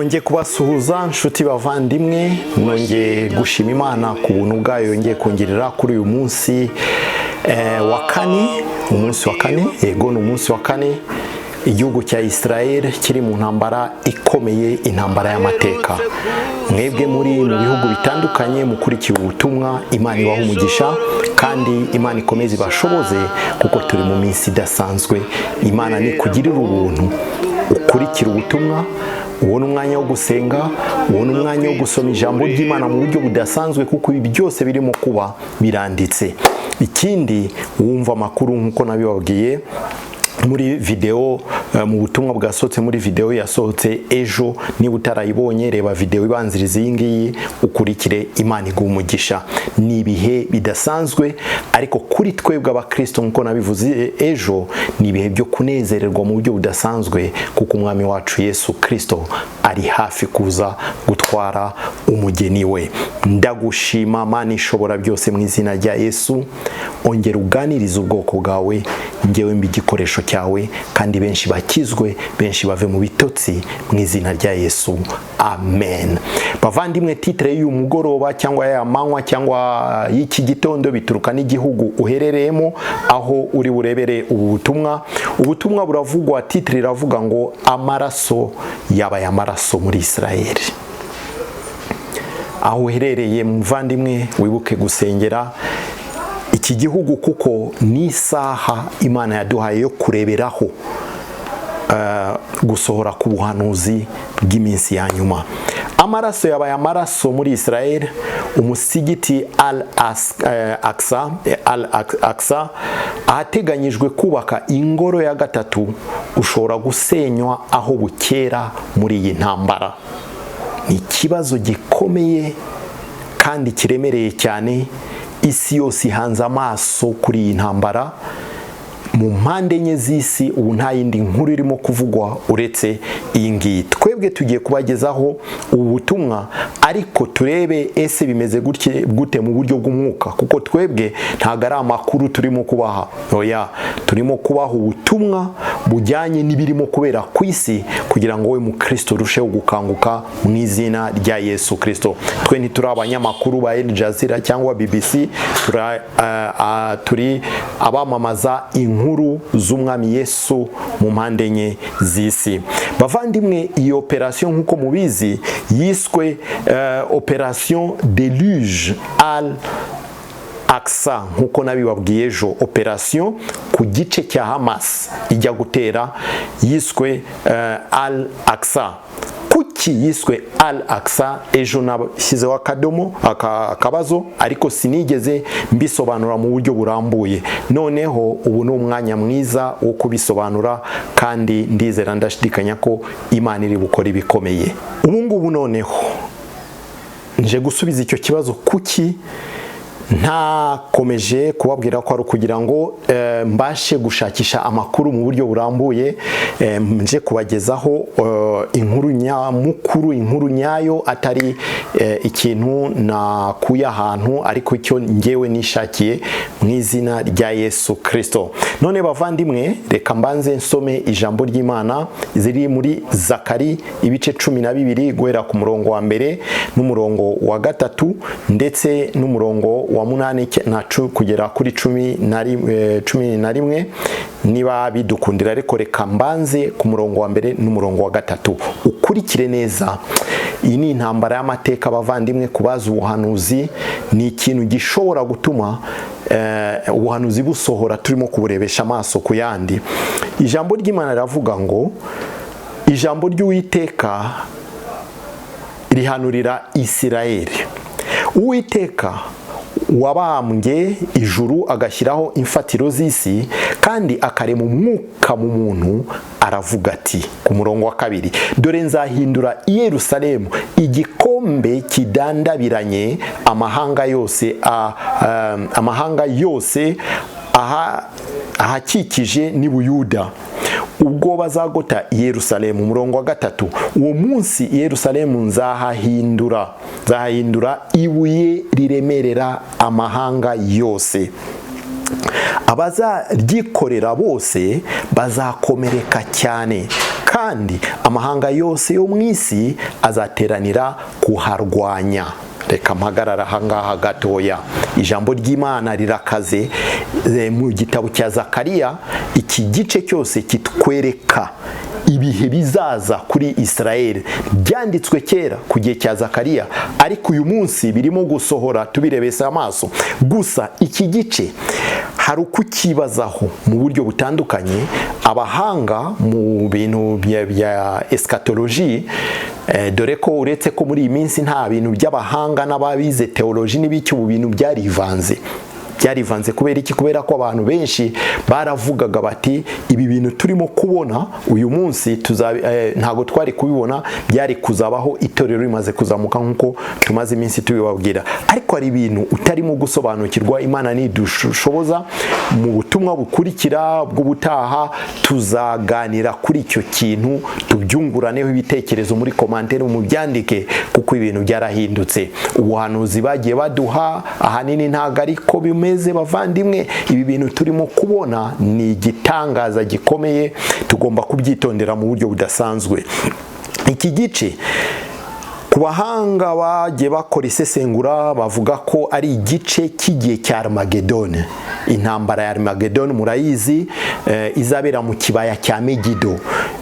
nongeye kubasuhuza nshuti bavandimwe, nongeye gushima Imana ku buntu bwayo yongeye kongerera kuri uyu munsi wa kane. Umunsi wa kane, yego ni umunsi wa kane. Igihugu cya Israel kiri mu ntambara ikomeye, intambara y'amateka. Mwebwe muri mu bihugu bitandukanye mukurikiye ubutumwa, Imana ibaha umugisha kandi Imana ikomeze ibashoboze, kuko turi mu minsi idasanzwe. Imana ni kugirira ubuntu, ukurikira ubutumwa, ubona umwanya wo gusenga, ubona umwanya wo gusoma ijambo ry'Imana mu buryo budasanzwe, kuko ibi byose birimo kuba biranditse. Ikindi, wumva amakuru nk'uko nabibabwiye muri video, mu butumwa bwasohotse muri video yasohotse ejo. Niba utarayibonye, reba video ibanziriza iyi ngiyi ukurikire. Imana iguha umugisha. Ni ibihe bidasanzwe, ariko kuri twebwe abakristo nk'uko nabivuze ejo, ni ibihe byo kunezererwa mu buryo budasanzwe, kuko umwami wacu Yesu Kristo ari hafi kuza gutwara umugeni we. Ndagushima Mana ishobora byose, mu izina rya Yesu. Ongera uganirize ubwoko bwawe, njyewe mbi igikoresho cyawe, kandi benshi bakizwe, benshi bave mu bitotsi, mu izina rya Yesu, amen. Bavandimwe, titre y'uyu mugoroba cyangwa ya manywa cyangwa y'iki gitondo bituruka n'igihugu uherereyemo, aho uri burebere ubu butumwa. Ubutumwa buravugwa, titre iravuga ngo amaraso yabaye amaraso muri Israel. Aho uherereye muvandimwe, wibuke gusengera iki gihugu, kuko ni isaha Imana yaduhaye yo kureberaho gusohora ku buhanuzi bw'iminsi ya nyuma. Amaraso yabaye amaraso muri Israel. Umusigiti Al-Aqsa ahateganyijwe kubaka ingoro ya gatatu ushobora gusenywa aho bukera muri iyi ntambara. Ni ikibazo gikomeye kandi kiremereye cyane. Isi yose ihanze amaso kuri iyi ntambara. Mu mpande enye z'isi ubu nta yindi nkuru irimo kuvugwa uretse iyi ngiyi. Twebwe tugiye kubagezaho ubu butumwa, ariko turebe ese bimeze gute mu buryo bw'umwuka, kuko twebwe ntabwo ari amakuru turimo kubaha. Oya, turimo kubaha ubutumwa bujyanye n'ibirimo kubera ku isi, kugira ngo we mu Kristo urusheho gukanguka mu izina rya Yesu Kristo. Twe ntituri abanyamakuru ba Al Jazeera cyangwa BBC, turi abamamaza inkuru z'umwami Yesu mu mpande enye z'isi. Bavandimwe, iyi operation nk'uko mubizi yiswe Operation Deluge Al-Aqsa, nk'uko nabibabwiye ejo. Operation ku gice cya Hamas ijya gutera yiswe Al-Aqsa. Kuki yiswe Al-Aqsa? Ejo nashyizeho akabazo, ariko sinigeze mbisobanura mu buryo burambuye. Noneho ubu ni umwanya mwiza wo kubisobanura, kandi ndizera ndashidikanya ko Imana iri bukora ibikomeye. Ubu ngubu noneho nje gusubiza icyo kibazo, kuki ntakomeje kubabwira ko ari ukugira ngo mbashe gushakisha amakuru mu buryo burambuye. Nje kubagezaho inkuru nyamukuru, inkuru nyayo, atari ikintu nakuye ahantu, ariko icyo njyewe nishakiye mu izina rya Yesu Kristo. None bavandimwe, reka mbanze nsome ijambo ry'Imana ziri muri Zakari ibice 12 guhera ku murongo wa mbere n'umurongo wa gatatu, ndetse n'umurongo wa 8 kugera kuri 11 niba bidukundira. Ariko reka mbanze ku murongo wa mbere n'umurongo wa gatatu, ukurikire neza. Iyi ni intambara y'amateka bavandimwe. Kubaza ubuhanuzi ni ikintu gishobora gutuma ubuhanuzi busohora turimo kuburebesha amaso ku yandi. Ijambo ry'Imana riravuga ngo, ijambo ry'Uwiteka rihanurira Isirayeli. Uwiteka wabambye ijuru agashyiraho imfatiro z'isi, kandi akarema umwuka mu muntu, aravuga ati, ku murongo wa 2, dore nzahindura i Yerusalemu igikombe kidandabiranye amahanga yose ahakikije n'i Buyuda, ubwo bazagota i Yerusalemu. Umurongo wa 3, uwo munsi i Yerusalemu nzahahindura ibuye riremerera amahanga yose. abazaryikorera bose bazakomereka cyane, kandi amahanga yose yo mu isi azateranira kuharwanya. Reka mpagarara ahangaha gatoya. Ijambo ry'Imana rirakaze mu gitabo cya Zakariya. Iki gice cyose kitwereka ibihe bizaza kuri Israel, byanditswe kera ku gihe cya Zakariya, ariko uyu munsi birimo gusohora tubirebese amaso. Gusa iki gice hari ukukibazaho mu buryo butandukanye. Abahanga mu bintu bya eschatologie, dore ko uretse ko muri iyi minsi nta bintu by'abahanga n'ababize teoloji n'ibiki, ubu bintu byarivanze kubera iki? Kubera ko abantu benshi baravugaga bati ibi bintu turimo kubona uyu munsi ntago twari kubibona, byari kuzabaho itorero rimaze kuzamuka nk'uko tumaze iminsi tubibabwira. Ariko hari ibintu utarimo gusobanukirwa. Imana nidushoboza mu butumwa bukurikira bw'ubutaha tuzaganira kuri icyo kintu, tubyunguraneho ibitekerezo muri komantere, mu byandike, kuko ibintu byarahindutse. Ubuhanuzi bagiye baduha ahanini ntago ariko bimeze bavandimwe. Ibi bintu turimo kubona ni igitangaza gikomeye, tugomba kubyitondera mu buryo budasanzwe. Iki gice ku bahanga bagiye bakora isesengura bavuga ko ari igice cy'igihe cya Armageddon. Intambara ya Armageddon murayizi, izabera mu kibaya cya Megido.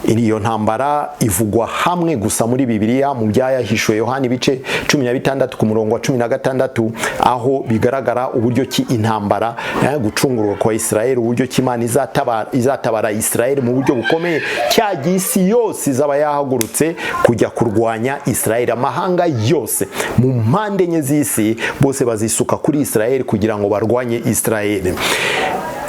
Iyo ntambara ivugwa hamwe gusa muri Bibiliya mu byahishuwe Yohana ibice 16 ku murongo wa 16, aho bigaragara uburyo ki intambara gucungurwa kwa Israel, uburyo ki Imana izatabara Israel mu buryo bukomeye. Cya gisi yose izaba yahagurutse kujya kurwanya Israel. Amahanga yose mu mpande enye z'isi bose bazisuka kuri Israel kugira ngo barwanye Israel.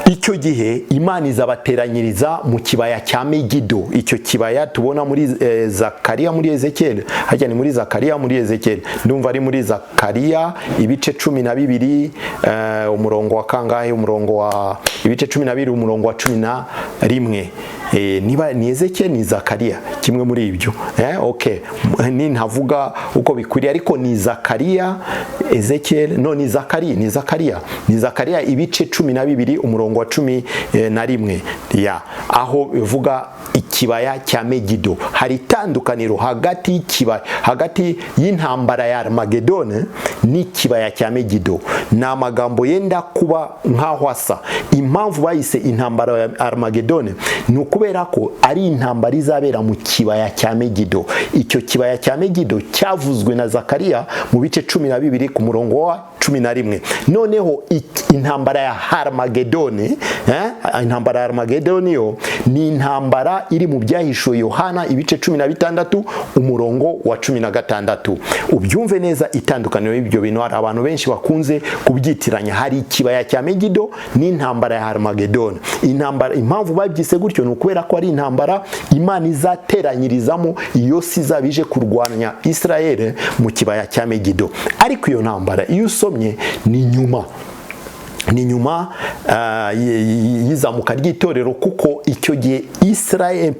Icyo gihe Imana izabateranyiriza mu kibaya cya Megido. Icyo kibaya tubona muri Zakariya, muri Ezekiel. Hajya ni muri Zakariya, muri Ezekiel. Ndumva ari muri Zakariya ibice 12 umurongo wa kangahe? Umurongo wa ibice 12 umurongo wa 11. Niba ni Ezekiel ni Zakariya, kimwe muri ibyo. Okay, ni ntavuga uko bikwiriye, ariko ni Zakariya, Ezekiel, no ni Zakariya ibice 12 umurongo wa 11. Aho bivuga ikibaya cya Megido. Hari itandukaniro hagati y'intambara ya Armageddon n'ikibaya cya Megido. Ni amagambo yenda kuba nkaho asa. Impamvu bayise intambara ya Armageddon ni ukubera ko ari intambara izabera mu kibaya cya Megido. Icyo kibaya cya Megido cyavuzwe na Zakariya mu bice 12 ku murongo wa 11. Noneho intambara ya Armageddon, intambara ya Armageddon yo ni intambara iri mu byahishuwe Yohana ibice 16 umurongo wa 16. Ubyumve neza itandukaniro y'ibyo bintu. Hari abantu benshi bakunze kubyitiranya. Hari ikibaya cya Megido n'intambara ya Armageddon. Impamvu babyise gutyo ni ukubera ko ari intambara Imana izateranyirizamo iyo si izabije kurwanya Israel mu kibaya cya Megido. Ariko iyo ntambara iyo usomye ni nyuma y'izamuka ry'itorero, kuko icyo gihe Israel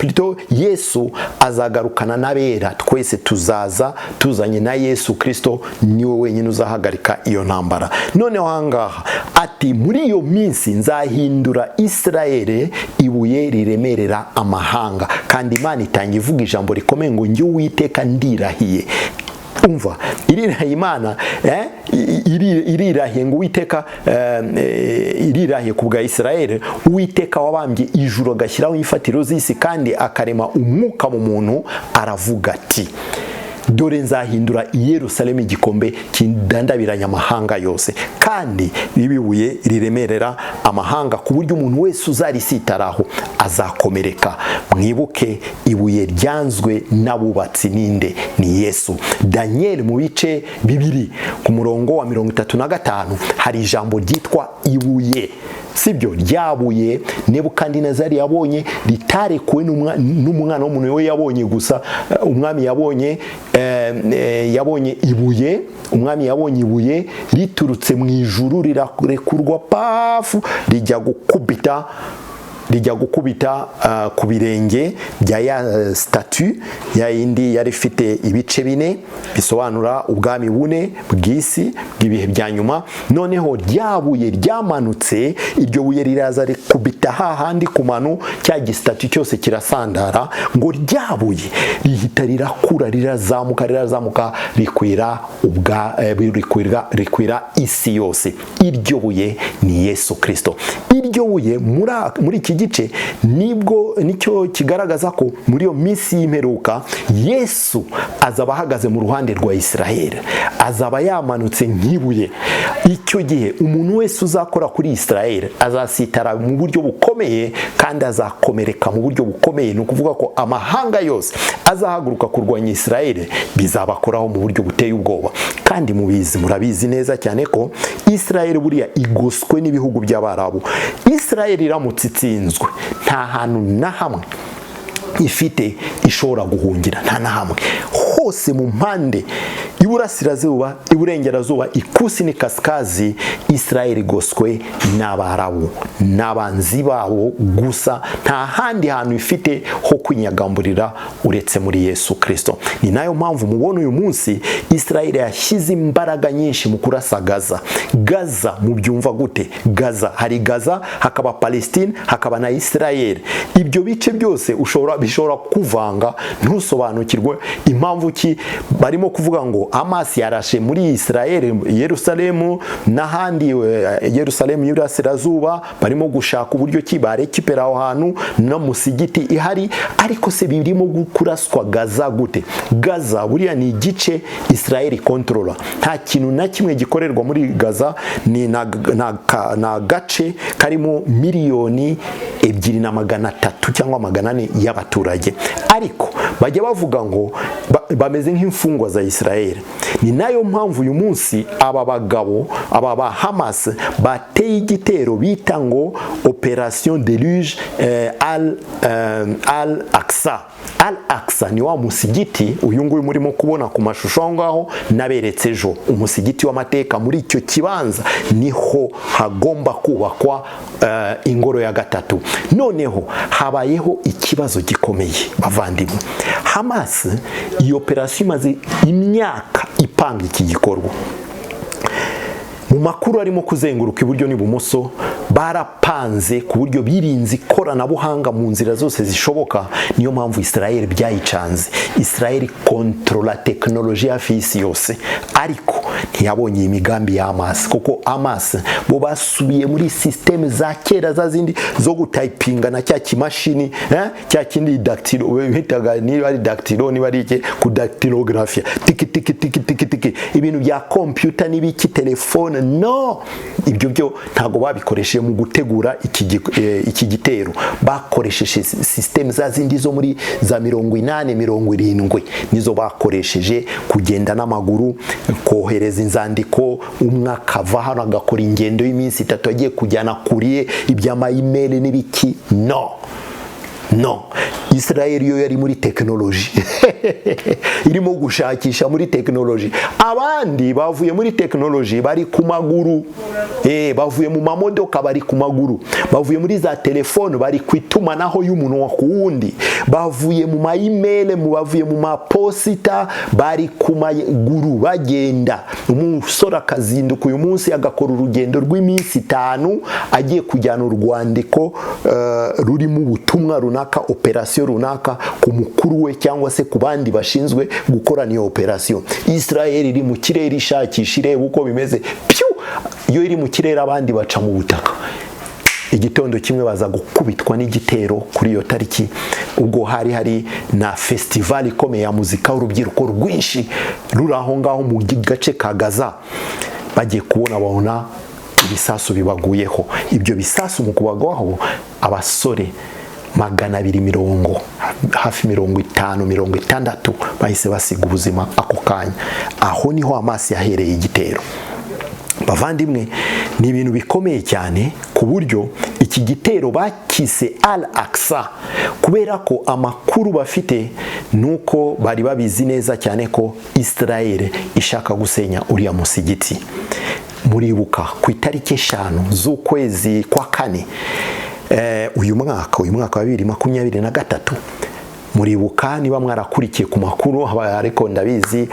Yesu azagarukana n'abera. Twese tuzaza tuzanye na Yesu Kristo, niwe wenyine uzahagarika iyo ntambara. Noneho ahangaha ati muri iyo minsi nzahindura Israel ibuye riremerera amahanga. Kandi Imana itangiye ivuga ijambo rikomeye ngo njye Uwiteka ndirahiye. Umva, irirahiye Imana, irirahiye ngo Uwiteka, irirahiye ku bwa Israel. Uwiteka wabambye ijuru agashyiraho imfatiro z'isi kandi akarema umwuka mu muntu, aravuga ati dore nzahindura i Yerusalemu igikombe kindandabiranya amahanga yose, kandi ribibuye riremerera amahanga ku buryo umuntu wese uzarisitaraho azakomereka. Mwibuke ibuye ryanzwe n'abubatsi ninde? Ni Yesu. Daniel mu bice 2 ku murongo wa 35 hari ijambo ryitwa ibuye. Sibyo ryabuye Nebukadinezari yabonye ritarekuwe n'umwana w'umuntu we yabonye gusa. Umwami yabonye ibuye, umwami yabonye ibuye riturutse mu ijuru rirarekurwa pafu rijya rijya gukubita ku birenge bya ya statue ya yindi yari ifite ibice bine bisobanura ubwami bune bw'isi bw'ibihe bya nyuma. Noneho ryabuye ryamanutse, iryo buye riraza rikubita hahandi ku manu, cya gisitatu cyose kirasandara, ngo ryabuye rihita rirazamuka rikwira isi yose. Iryo buye ni Yesu Kristo. Iryo buye muri iki gice nicyo kigaragaza ko muri iyo minsi y'imperuka Yesu azaba ahagaze mu ruhande rwa Isiraheli, azaba yamanutse nk'ibuye. Icyo gihe umuntu wese uzakora kuri Isiraheli azasitara mu buryo bukomeye kandi azakomereka mu buryo bukomeye. Ni ukuvuga ko amahanga yose azahaguruka kurwanya Isiraheli bizabakoraho mu buryo buteye ubwoba. Kandi murabizi neza cyane ko Isiraheli buriya igoswe n'ibihugu by'Abarabu. Isiraheli iramutse itsinzwe, nta hantu na hamwe ifite ishobora guhungira, nta na hamwe. Hose mu mpande iburasirazuba, iburengerazuba, ikusi n'ikasikazi, Isiraheli igoswe n'Abarabu n'abanzi babo gusa. Nta handi hantu ifite ho kwinyagamburira uretse muri Yesu Kristo. Ni nayo mpamvu mubona uyu munsi Isiraheli yashyize imbaraga nyinshi mu kurasa Gaza. Gaza mubyumva gute? Gaza, hari Gaza, hakaba Palestine, hakaba na Isiraheli. Ibyo bice byose bishobora kuvanga, ntusobanukirwe impamvu ki barimo kuvuga ngo Hamas yarashe muri Isiraheli, Yerusalemu n'ahandi, Yerusalemu y'Iburasirazuba, barimo gushaka uburyo ki barekipera aho hantu no musigiti ihari. Ariko se birimo kuraswa Gaza gute? Gaza buriya ni igice Isiraheli kontrola. Nta kintu na kimwe gikorerwa muri Gaza. Ni na gace karimo 2,300,000 cyangwa 400 y'abaturage. Ariko bajya bavuga ngo bameze nk'imfungwa za Isiraheli. Ni nayo mpamvu uyu munsi aba bagabo, aba ba Hamas bateye igitero bita ngo Operation Deluge Al-Aqsa. Al-Aqsa ni wa musigiti uyu nguyu murimo kubona ku mashusho aho ngaho naberetse ejo. Umusigiti w'amateka. Muri icyo kibanza niho hagomba kubakwa ingoro ya gatatu. Noneho habayeho ikibazo gikomeye bavandimwe. Hamas iyi operasiyo imaze imyaka ipanga iki gikorwa. Mu makuru arimo kuzenguruka iburyo n'ibumoso, barapanze ku buryo birinze ikoranabuhanga mu nzira zose zishoboka. Niyo mpamvu Isiraheli byayicanze. Isiraheli kontrola tekinoloji hafi y'isi yose, ariko ntiyabonye imigambi ya Hamas, kuko Hamas bo basubiye muri systeme za kera za zindi zo gutayipinga na cya kimashini, cya kindi dactylo bitaga, niba ari dactylo, niba ari iki ku dactylography, tiki tiki tiki tiki tiki, ibintu bya computer n'ibiki telefone. No, ibyo byo ntago babikoresheje mu gutegura iki gitero. Bakoresheje system za zindi zo muri za 80-70 nizo bakoresheje, kugenda n'amaguru, kohereza inzandiko, umwe akava hano agakora ingendo y'iminsi 3 agiye kujyana kuriye ibyama email n'ibiki. No, Isiraheli yo yari muri tekinoloji irimo gushakisha muri tekinoloji. Abandi bavuye muri tekinoloji bari ku maguru, bavuye mu mamodoka bari ku maguru, bavuye muri za telefone bari kwitumanaho y'umuntu ku wundi, bavuye mu ma-email, bavuye mu maposita bari ku maguru bagenda. Umusore akazinduka uyu munsi agakora urugendo rw'iminsi 5 agiye kujyana urwandiko rurimo ubutumwa runaka, operasiyo runaka ku mukuru we cyangwa se ku bandi bashinzwe gukora niyo operasiyo. Isiraheli iri mu kirere ishakisha ireba uko bimeze. Iyo iri mu kirere abandi baca mu butaka. Igitondo kimwe baza gukubitwa n'igitero kuri iyo tariki, ubwo hari na festival ikomeye ya muzika, urubyiruko rwinshi ruri aho ngaho mu gace ka Gaza. Bagiye babona ibisasu bibaguyeho. Ibyo bisasu mu kubagwaho abasore 250, hafi 50-60 bahise basiga ubuzima ako kanya. Aho niho Hamas yahereye igitero. Bavandimwe, ni ibintu bikomeye cyane ku buryo iki gitero bakise Al-Aqsa, kubera ko amakuru bafite nuko bari babizi neza cyane ko Isiraheli ishaka gusenya uriya musigiti. Muribuka ku itariki 5 z'ukwezi kwa 4 uyu mwaka wa 2023 muribuka niba mwarakurikiye ku makuru ariko ndabizi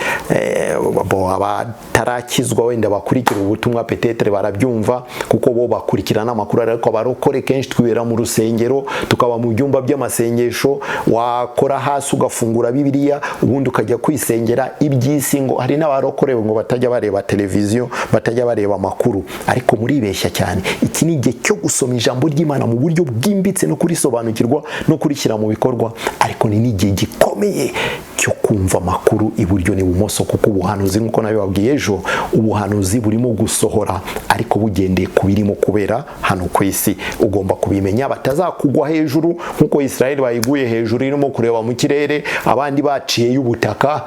abatarakizwa wenda bakurikira ubutumwa petetre barabyumva kuko bo bakurikirana amakuru, ariko abarokore kenshi twibera mu rusengero tukaba mu byumba by'amasengesho, wakora hasi ugafungura Bibiliya ubundi ukajya kwisengera iby'isi. Ngo hari n'abarokore ngo batajya bareba televiziyo, batajya bareba amakuru, ariko muribeshya cyane. Iki ni igihe cyo gusoma ijambo ry'Imana mu buryo bwimbitse no kurisobanukirwa no kurishyira mu bikorwa, ariko ni igihe gikomeye cyo kumva amakuru iburyo n'ibumoso, kuko ubuhanuzi nk'uko nabibabwiye ejo, ubuhanuzi burimo gusohora ariko bugendeye ku birimo kubera hano ku isi. Ugomba kubimenya batazakugwa hejuru nk'uko Israel bayiguye hejuru irimo kureba mu kirere, abandi baciye y'ubutaka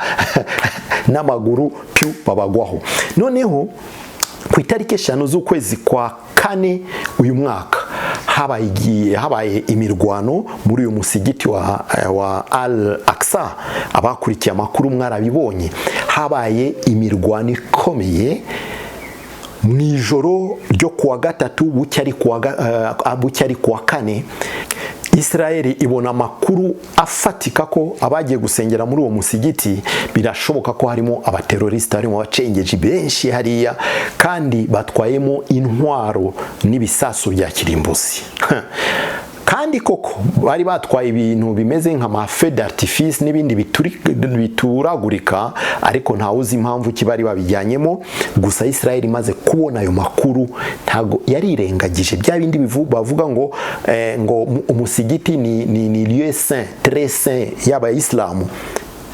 n'amaguru pyu babagwaho. Noneho ku itariki 5 z'ukwezi kwa 4 uyu mwaka habaye imirwano muri uyu musigiti wa Al-Aqsa. Abakurikiye amakuru mwarabibonye, habaye imirwano ikomeye mu ijoro ryo kuwa 3 bucya ari kuwa 4. Israeli ibona amakuru afatika ko abagiye gusengera muri uwo musigiti birashoboka ko harimo abateroriste, harimo abacengeji benshi hariya, kandi batwayemo intwaro n'ibisasu bya kirimbuzi. Kandi koko bari batwaye ibintu bimeze nka feu d'artifice n'ibindi bituragurika, ariko nta uzi impamvu kibari babijyanyemo. Gusa Israel imaze kubona ayo makuru ntago yarirengagije bya bindi bavuga ngo umusigiti ni lieu saint, très saint y'abayisilamu.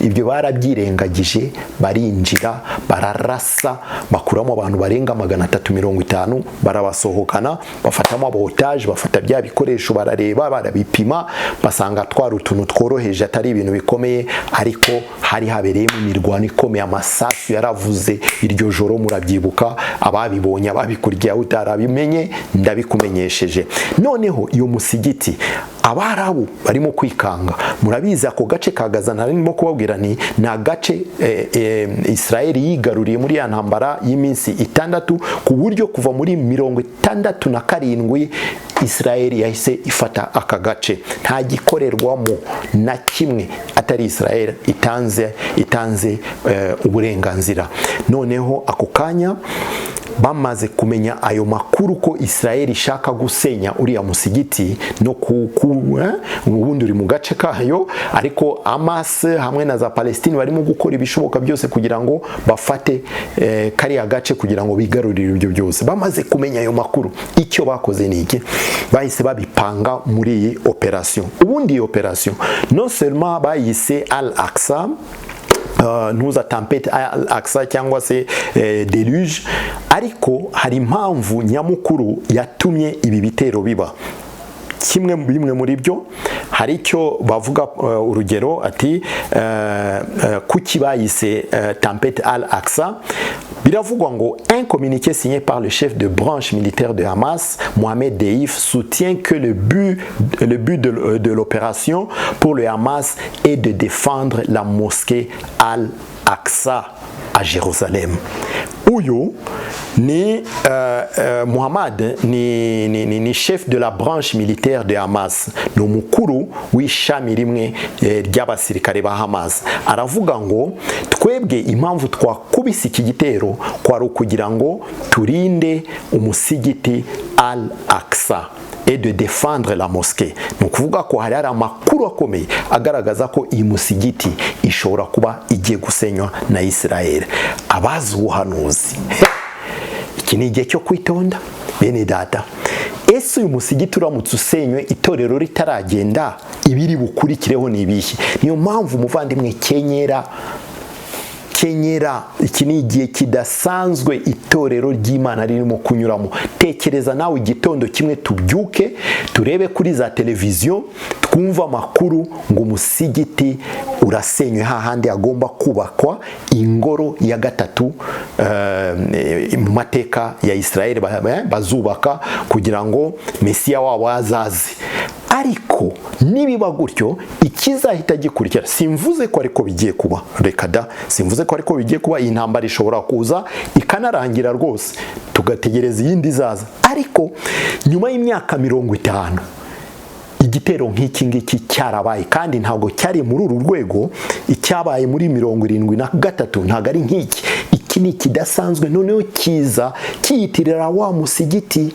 Ibyo barabyirengagije, barinjira bararasa, bakuramo abantu barenga 350, barabasohokana, bafatamo abotage, bafata bya bikoresho, barareba, barabipima, basanga twari utuntu tworoheje atari ibintu bikomeye, ariko hari habereyemo imirwano ikomeye. Amasasu yaravuze iryo joro, murabyibuka, ababibonye ababikurikiye utarabimenye ndabikumenyesheje. Noneho iyo musigiti Abarabu barimo kwikanga, murabizi ako gace ka Gaza narimo kubabwira ni agace Israel yigaruriye muri ya ntambara y'iminsi 6, ku buryo kuva muri 67 Israel yahise ifata aka gace. Nta gikorerwamo na kimwe atari Israel itanze uburenganzira. Noneho ako kanya bamaze kumenya ayo makuru ko Israel ishaka gusenya uriya musigiti no ubundi uri mu gace kayo, ariko Hamas hamwe na za Palestine barimo gukora ibishoboka byose kugira ngo bafate kariya gace kugira ngo bigarurire ibyo byose. Bamaze kumenya ayo makuru, icyo bakoze ni iki? Bahise babipanga muri iyi operation. Ubundi iyi operation non seulement bayise Al-Aqsa, ntuza tempête Al-Aqsa cyangwa se deluge, ariko hari impamvu nyamukuru yatumye ibi bitero biba. Bimwe muri byo hari icyo bavuga, urugero ati kuki bayise tempête Al-Aqsa. Biravugwa ngo un communiqué signé par le chef de branche militaire de Hamas, Mohamed Deif, soutient que le but de l'opération pour le Hamas est de défendre la mosquée Al-Aqsa à Jérusalem. Uyu ni Muhammad ni chef de la branche militaire de Hamas, ni umukuru w'ishami rimwe ry'abasirikare ba Hamas. Aravuga ngo twebwe impamvu twakubise iki gitero kwari ukugira ngo turinde umusigiti Al-Aqsa et de défendre la mosquée. Ni ukuvuga ko hari amakuru akomeye agaragaza ko iyi musigiti ishobora kuba igiye gusenywa na Israel. Abazi ubuhanuzi, iki ni igihe cyo kwitonda bene data. Ese uyu musigiti uramutse usenywe itorero ritaragenda, ibiri bukurikireho ni ibihe? Niyo mpamvu umuvandimwe kenyera, iki ni igihe kidasanzwe itorero ry'Imana ririmo kunyuramo. Tekereza nawe igitondo kimwe tubyuke turebe kuri za televiziyo twumva amakuru ngo umusigiti urasenywe, hahandi agomba kubakwa ingoro ya gatatu mu mateka ya Israel bazubaka kugira ngo Mesiya wabo azaze. Ariko nibiba gutyo ikizahita gikurikira, simvuze ko ariko bigiye kuba, reka da, simvuze ko ariko bigiye kuba. Iyi ntambara ishobora kuza ikanarangira rwose, tugategereza iyindi zaza. Ariko nyuma y'imyaka 50 igitero nk'iki ngiki cyarabaye, kandi ntabwo cyari muri uru rwego. Icyabaye muri 73 ntabwo ari nk'iki. Iki ni kidasanzwe, noneho kiza kiyitirira wa musigiti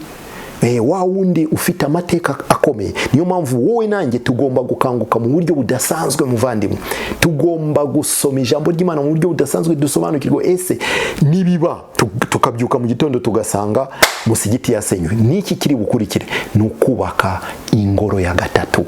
wa wundi ufite amateka akomeye. Niyo mpamvu wowe nanjye tugomba gukanguka mu buryo budasanzwe muvandimwe. Tugomba gusoma ijambo ry'Imana mu buryo budasanzwe, dusobanukirwa ese nibiba tukabyuka mu gitondo tugasanga musigiti yasenywe, niki kiri bukurikire? Ni ukubaka ingoro ya gatatu.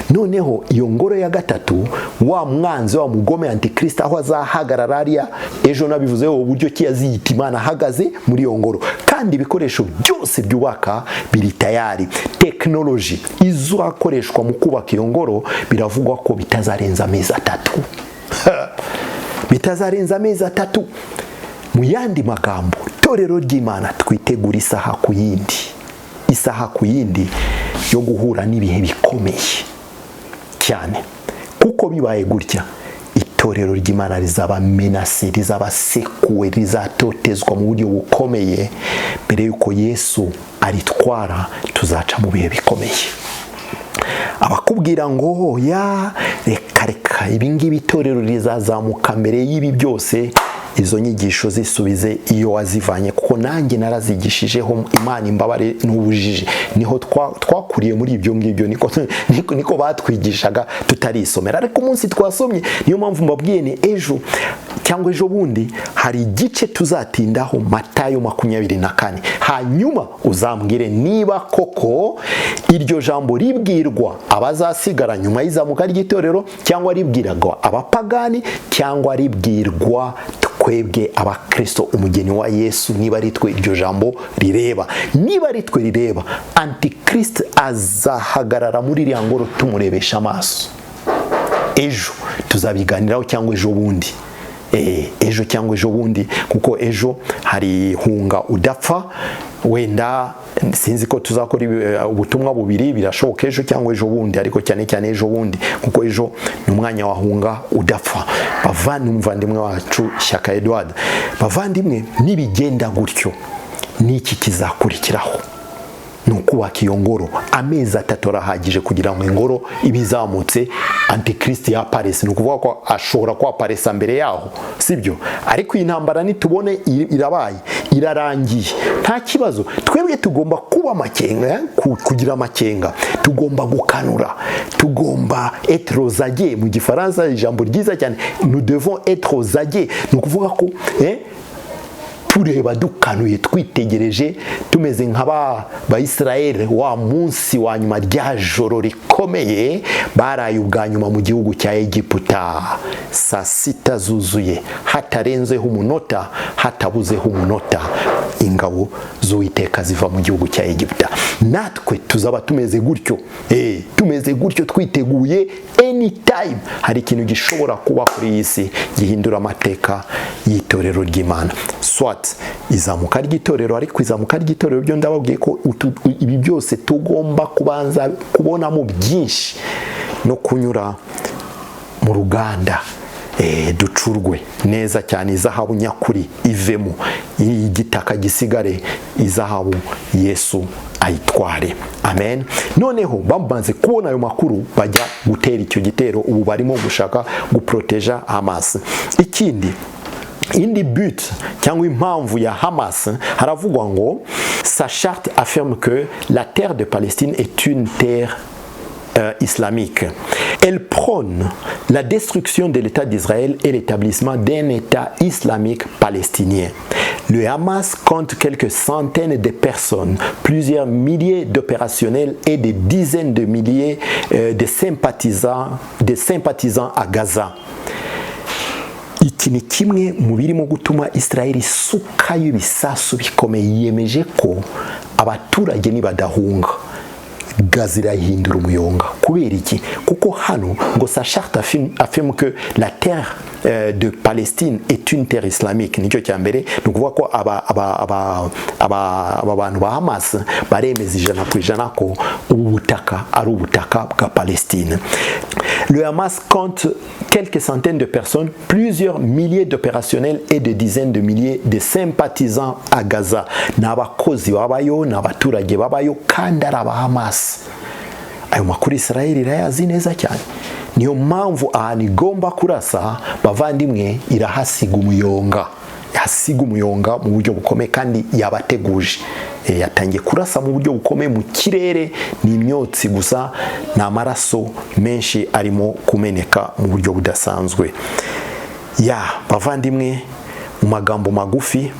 Noneho iyo ngoro ya gatatu, wa mwanzi wa mugome antikristo aho azahagarara ariya, ejo nabivuzeho uburyo ki yaziyita Imana ahagaze muri iyo ngoro, kandi ibikoresho byose byubaka biri tayari. Technology izakoreshwa mu kubaka iyo ngoro biravugwa ko bitazarenza amezi 3 bitazarenza amezi 3. Mu yandi magambo, itorero ry'Imana twitegura isaha ku yindi yo guhura n'ibihe bikomeye cyane, kuko bibaye gutya itorero ry'Imana rizaba menase, rizaba sekuwe, rizatotezwa mu buryo bukomeye. Mbere yuko Yesu aritwara tuzaca mu bihe bikomeye. Abakubwira ngo ya reka ibingibi itorero rizazamuka mbere y'ibi byose, izo nyigisho zisubize iyo wazivanye, kuko nanjye narazigishijeho. Imana imbabare n'ubujiji, niho twakuriye muri ibyo ngibyo, niko batwigishaga tutarisomera. Ariko umunsi twasomye, niyo mpamvu mbabwiye ni ejo cyangwa ejo bundi hari igice tuzatindaho, Matayo 24. Hanyuma uzambwire niba koko iryo jambo ribwirwa abazasigara nyuma y'izamuka ry'itorero, cyangwa ribwirwa abapagani, cyangwa ribwirwa twebwe abakristo, umugeni wa Yesu. Niba ari twe iryo jambo rireba, niba ari twe rireba, antikristo azahagarara muri iriya ngoro tumurebesha amaso. Ejo tuzabiganiraho, cyangwa ejo bundi, ejo cyangwa ejo bundi, kuko ejo hari hunga udapfa. Wenda sinzi ko tuzakora ubutumwa bubiri, birashoboka ejo cyangwa ejo bundi, ariko cyane cyane ejo bundi, kuko ejo ni umwanya wahunga udapfa. Bavandimwe wacu Shyaka Edouard, bavandimwe, nibigenda gutyo niki kizakurikiraho? Ni ukubaka iyo ngoro. Amezi 3 arahagije kugira ngo ingoro ibizamutse antikristo yaparese. Ni ukuvuga ko ashobora kwaparesa mbere yaho, sibyo? Ariko iyi ntambara nitubone irabaye, irarangiye, nta kibazo. Twebwe tugomba kuba amakenga, kugira amakenga, tugomba gukanura, tugomba être aux aguets. Mu gifaransa ijambo ryiza cyane, nous devons être aux aguets. Ni ukuvuga ko tureba dukanuye, twitegereje, tumeze nk'aba Israel wa munsi wa nyuma rya joro rikomeye baraye ubwa nyuma mu gihugu cya Egiputa. Saa 6 zuzuye, hatarenzeho umunota, hatabuzeho umunota, ingabo z'Uwiteka ziva mu gihugu cya Egiputa. Natwe tuzaba tumeze gutyo, tumeze gutyo, twiteguye anytime hari ikintu gishobora kuba kuri iyi si gihindura amateka y'itorero ry'Imana. Swat izamuka ry'itorero, ariko izamuka ry'itorero byo ndababwiye ko ibi byose tugomba kubanza kubonamo byinshi, no kunyura mu ruganda ducurwe neza cyane, izahabu nyakuri ivemo, igitaka gisigare, izahabu Yesu ayitware. Amen. Noneho bamaze kubona ayo makuru, bajya gutera icyo gitero. Ubu barimo gushaka guproteja Hamas. Ikindi, indi but cyangwa impamvu ya Hamas, haravugwa ngo sa charte affirme que la terre de Palestine est une terre islamique. Elle prône la destruction de l'État d'Israël et l'établissement d'un État islamique palestinien. Le Hamas compte quelques centaines de personnes, plusieurs milliers d'opérationnels et des dizaines de milliers de sympathisants à Gaza. Iki ni kimwe mu birimo gutuma Israel isukayo ibisasu bikomeye. Yiyemeje ko abaturage nibadahunga Gaza irahindura umuyonga. Kubera iki? Kuko hano ngo sa charte affirme que la terre de Palestine est une terre islamique. Nicyo cya mbere. Ni ukuvuga ko aba bantu ba Hamas baremeza 100% ko ubu butaka ari ubutaka bwa Palestine. Le Hamas compte quelques centaines de personnes, plusieurs milliers d'opérationnels et des dizaines de milliers de sympathisants à Gaza. N'abakozi babayo, n'abaturage babayo, kandi ari aba Hamas. Ayo ayo makuru Israeli irayazi neza cyane. Niyo mpamvu ahantu igomba kurasa bavandimwe irahasiga umuyonga, yasiga umuyonga mu buryo bukomeye kandi yabateguje. Yatangiye kurasa mu buryo bukomeye mu kirere, ni imyotsi gusa, ni amaraso menshi arimo kumeneka mu buryo budasanzwe. Bavandimwe, mu magambo magufi,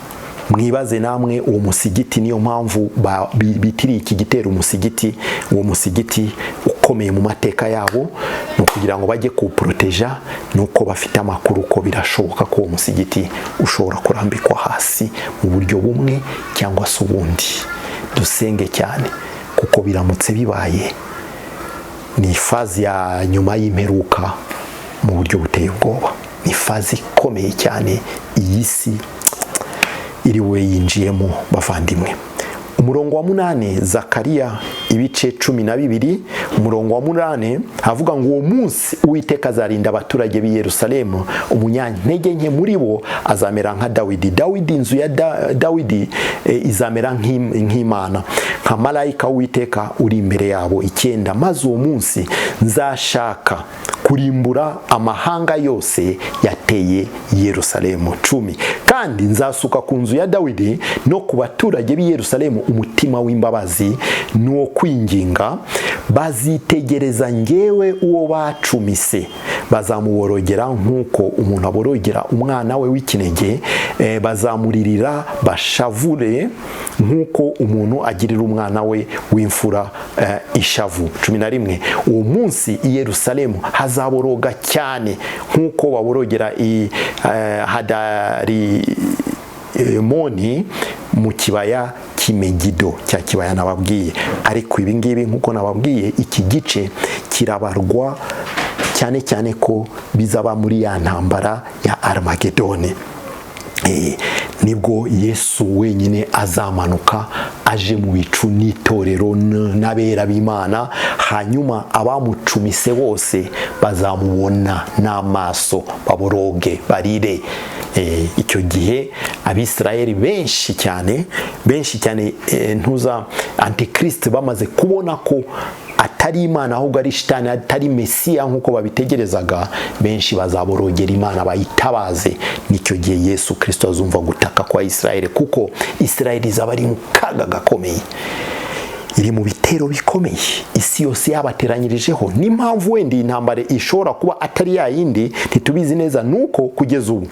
mwibaze namwe uwo musigiti, niyo mpamvu bitiriye iki gitero umusigiti. Uwo musigiti ukomeye mu mateka yabo, no kugira ngo bajye kuwuproteja, nuko bafite amakuru ko birashoboka ko uwo musigiti ushobora kurambikwa hasi mu buryo bumwe cyangwa se ubundi. Dusenge cyane, kuko biramutse bibaye ni fazi ya nyuma y'imperuka mu buryo buteye ubwoba. Ni fazi ikomeye cyane iyi si iriwe yinjiyemo bavandimwe. Umurongo wa 8 Zakariya ibice 12, umurongo wa 8 havuga ngo uwo munsi Uwiteka azarinda abaturage b'i Yerusalemu, umunyantege nke muri bo azamera nka Dawidi. Inzu ya Dawidi izamera nk'Imana, nka marayika w'Uwiteka uri imbere yabo 9. Maze uwo munsi nzashaka kurimbura amahanga yose yateye Yerusalemu. 10. Kandi nzasuka ku nzu ya Dawidi no ku baturage b'i Yerusalemu umutima w'imbabazi n'uwo kwinginga, bazitegereza njyewe uwo bacumise, bazamuborogera nk'uko umuntu aborogera umwana we w'ikinege, bazamuririra bashavure nk'uko umuntu agirira umwana we w'imfura ishavu. 11. Uwo munsi i Yerusalemu hazaboroga cyane nk'uko baborogera i Hadarimoni mu kibaya cy'Imegido, cya kibaya nababwiye. Ariko ibi ngibi nk'uko nababwiye, iki gice kirabarwa cyane cyane ko bizaba muri ya ntambara ya Armagedone. Nibwo Yesu wenyine azamanuka aje mu bicu n'itorero n'abera b'Imana, hanyuma abamucumise bose bazamubona n'amaso, baboroge, barire. Icyo gihe Abisirayeli benshi cyane Antikristo bamaze kubona ko atari Imana ahubwo ari shitani, atari Mesiya nk'uko babitegerezaga, benshi bazaborogera Imana bayitabaze. Nicyo gihe Yesu Kristo azumva gutaka kwa Isirayeli, kuko Isirayeli izaba ari mu kaga gakomeye, iri mu bitero bikomeye, isi yose yabateranyirijeho. N'impamvu wenda intambara ishobora kuba atari ya yindi ntitubizi neza, nuko kugeza ubu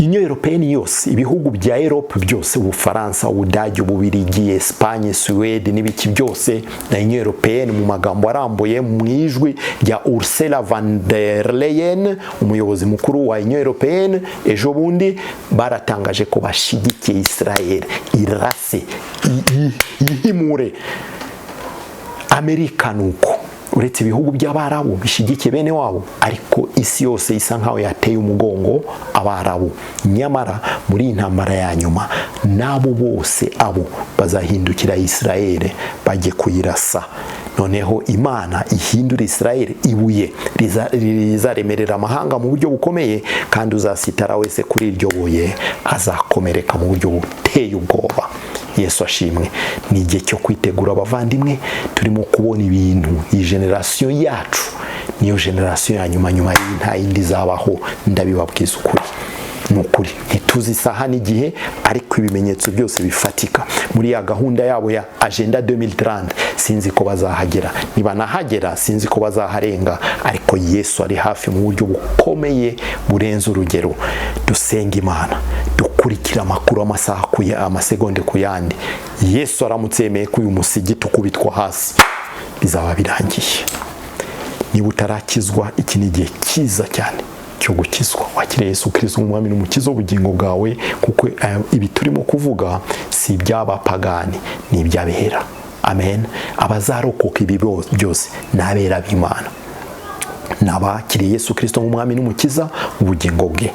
Union Européenne yose, ibihugu bya Europe byose, Ubufaransa, Ubudage, Ububirigi, Espagne, Suède n'ibiki byose, na Union Européenne mu magambo arambuye mu ijwi rya Ursula von der Leyen, umuyobozi mukuru wa Union Européenne, ejo bundi baratangaje ko bashigikiye Israel irase ihimure. Amerika nuko, uretse ibihugu by'Abarabu bishigikiye bene wabo, ariko isi yose isa nkaho yateye umugongo Abarabu. Nyamara muri intambara ya nyuma nabo bose abo bazahindukira Israel bajye kuyirasa. Noneho Imana ihindura Israel ibuye rizaremerera amahanga mu buryo bukomeye, kandi uzasitara wese kuri iryo buye azakomereka mu buryo buteye ubwoba. Yesu ashimwe. Ni igihe cyo kwitegura bavandimwe, turimo kubona ibintu. Iyi generation yacu niyo generation ya nyuma nta yindi zabaho, ndabibabwiza ukuri. Nukuri ntituzi isaha n'igihe, ariko ibimenyetso byose bifatika muri ya gahunda yabo ya Agenda 2030. Sinzi ko bazahagera, niba nahagera sinzi ko bazaharenga, ariko Yesu ari hafi mu buryo bukomeye burenze urugero. Dusenga Imana, dukurikira amakuru amasaha amasegonde ku yandi. Yesu aramutse yemeye ko uyu musigiti ukubitwa hasi, bizaba birangiye. Niba utarakizwa, iki ni igihe cyiza cyane cyo gukizwa. Wakire Yesu Kristo umwami n'umukiza w'ubugingo bwawe, kuko ibi turimo kuvuga si iby'abapagani, ni iby'abera. Amen. Abazarokoka ibi byose n'abera b'Imana, n'abakiriye Yesu Kristo umwami n'umukiza w'ubugingo bwe.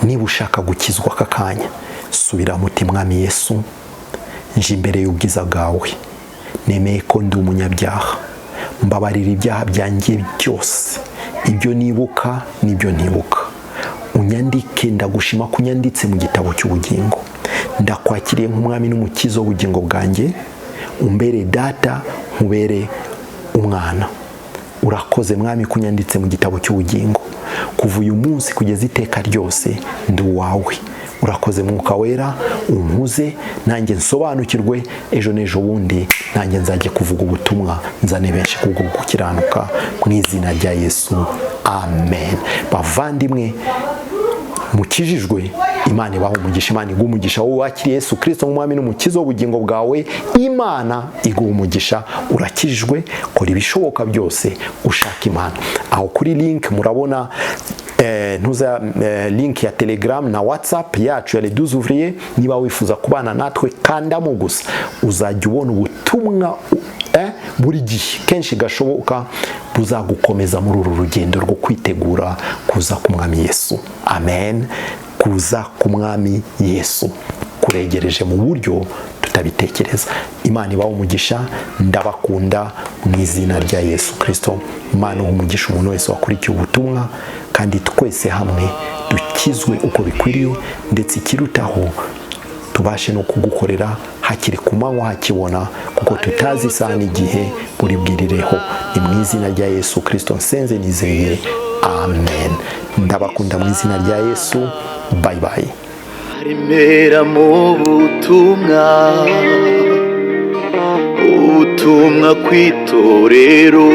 Niba ushaka gukizwa aka kanya, subira muti mwami Yesu, nje imbere y'ubwiza bwawe, nemeye ko ndi umunyabyaha, mbabarira ibyaha byanjye byose, ibyo nibuka n'ibyo ntibuka. Unyandike, ndagushima ko unyanditse mu gitabo cy'ubugingo. Ndakwakiriye nk'umwami n'umukiza w'ubugingo bwanjye, umbere data, nkubere umwana. Urakoze mwami kunyanditse mu gitabo cy'ubugingo, kuva uyu munsi kugeza iteka ryose ndi uwawe. Urakoze Mwuka Wera, umpuze nanjye nsobanukirwe, ejo n'ejo bundi nanjye nzajye kuvuga ubutumwa, nzane benshi kubwo gukiranuka mu izina rya Yesu, amen. Bavandimwe mukijijwe, Imana ibaha umugisha, Imana iguha umugisha. Wowe wakiriye Yesu Kristo nk'umwami n'umukiza w'ubugingo bwawe, Imana iguha umugisha. Urakijijwe, kora ibishoboka byose ushaka Imana. Aho kuri link murabona link ya Telegram na WhatsApp yacu ya Les 12 Ouvriers. Niba wifuza kubana natwe kandamo gusa, uzajya ubona ubutumwa buri gihe kenshi gashoboka buzagukomeza muri uru rugendo rwo kwitegura kuza ku mwami Yesu. Amen. Kuza ku mwami Yesu kuregereje mu buryo tutabitekereza. Imana ibaha umugisha, ndabakunda mu izina rya Yesu Kristo. Imana ibaha umugisha umuntu wese wakurikiye ubutumwa, kandi twese hamwe dukizwe uko bikwiriye, ndetse ikirutaho tubashe no kugukorera hakiri ku manywa hakibona, kuko tutazi isaha n'igihe buri bwirireho. Ni mu izina rya Yesu Kristo nsenze nizeye, amen. Ndabakunda mu izina rya Yesu. Bye bye. Rimera mu butumwa kwitorero.